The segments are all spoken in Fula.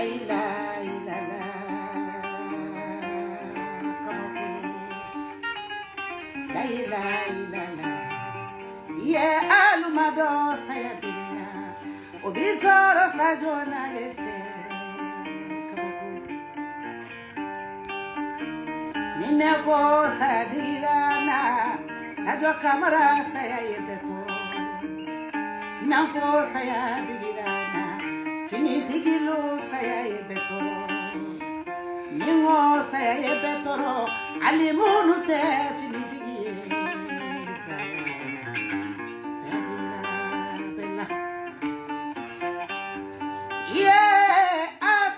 ilaha illallah la ilaha illallah ye alumado sayadina obizoro sajona lefe Nineko sadirana sajo kamara saya yebeko Nanko saya digirana finiti gilu saya yebeko Ningo saya yebetoro alimunu te finiti sabira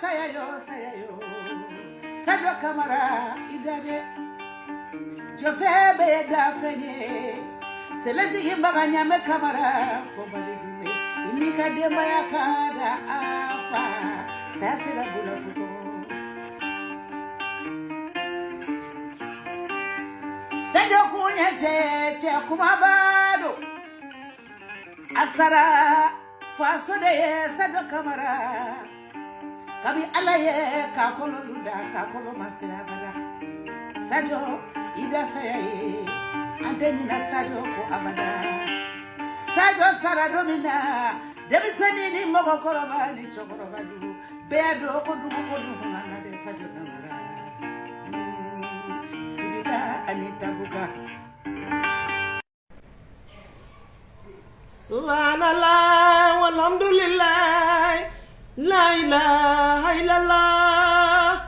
saya yo sajo kamara idade je fais be da fene c'est le digi baganya me kamara ko bali dume imika de maya kada afa ça c'est la boule photo sajo kunya che kuma bado asara faso de sajo kamara Kabi alaye kakolo luda kakolo masira bada Sajo ida sayaye anteni na sajo ko abada Sajo sara domina demisani ni mogo koroba ni chokoroba du bedo ko dugu na de sajo kamara Sibika anita buka Subhanallah walhamdulillah La ilaha illallah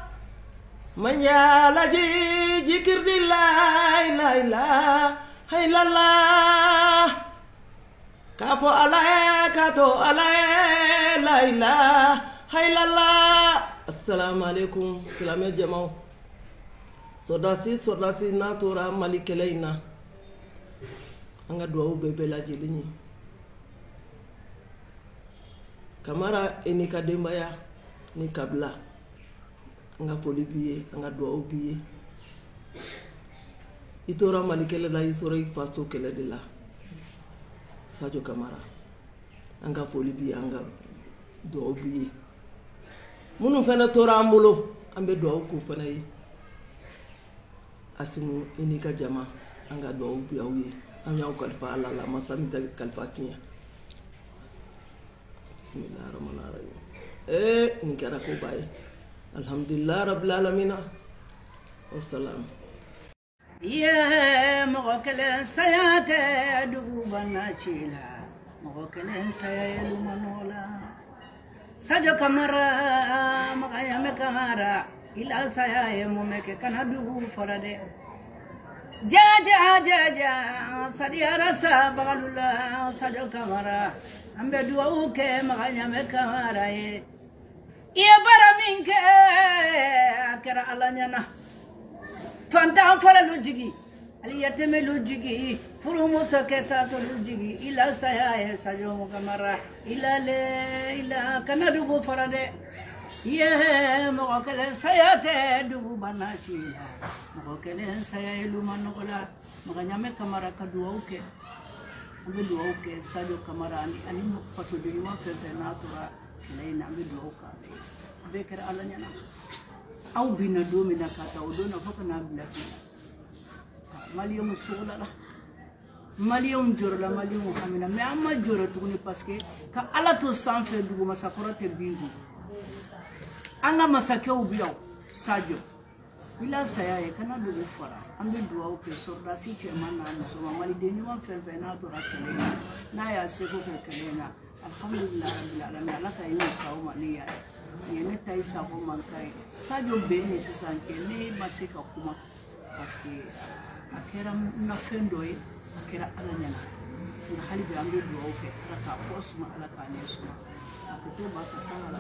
Manyala jikir di la ilaha illallah Kafo alae kato alae la ilaha illallah Assalamualaikum Salamé jamaw Sodasi na tora malikeleina Anga duwa bebe la jelini Kamara ini kadembaya ni kabla anga polibiye anga doa biye itora malikele la isora ifaso kele de la Sadio Kamara anga polibiye anga doa biye munu fena tora ambulo ambe doa ko fena yi asimu ini ka jama anga doa biye awi anya ko kalfa ala masami da kalfa tinya Bismillahirrahmanirrahim. Nikara ko baye. Alhamdulillah rabbil alamin. Wassalam. Ya mokale sayate dugubana chila. Mokale sayalu manola. Sajo Kamara makaya mekamara ila sayaye mumeke kanadu farade. Jaja sadia rasa bagalula Sajo Kamara ambe dua uke makanya mekamara ye iya baraminke akera alanyana fanta fara lujigi aliyateme lujigi furumo saketa to lujigi ila saya Sajo Kamara ila kanadu go farade ye mokale sayate dugu banachila mokale sayelu manola makanya mekamara kadua uke ambe dua uke Sajo Kamara ani faso de ma fete natura leina ambe dua uka beker alanya na au bina domina kata odona foka na bilaki maliyo musola la maliyo njorla maliyo hamina me amma joro tuguni parce que ka ala to sanfe dugu masakoro te bindu anga masake ubiyo Sadio ila saya kana dugu fara ambe duwa uke sorda si chemana musoma mali deni ma fenfe na to rakele na ya seko ko kelena alhamdulillah rabbil alamin ala ka yi sauma ni ya yene tai sabo mankai Sadio bene sisanke ne masika kuma parce que akera na fendo e akera alanya na hali da ambe duwa uke raka posma ala ka ne suma akuto ba ta sana la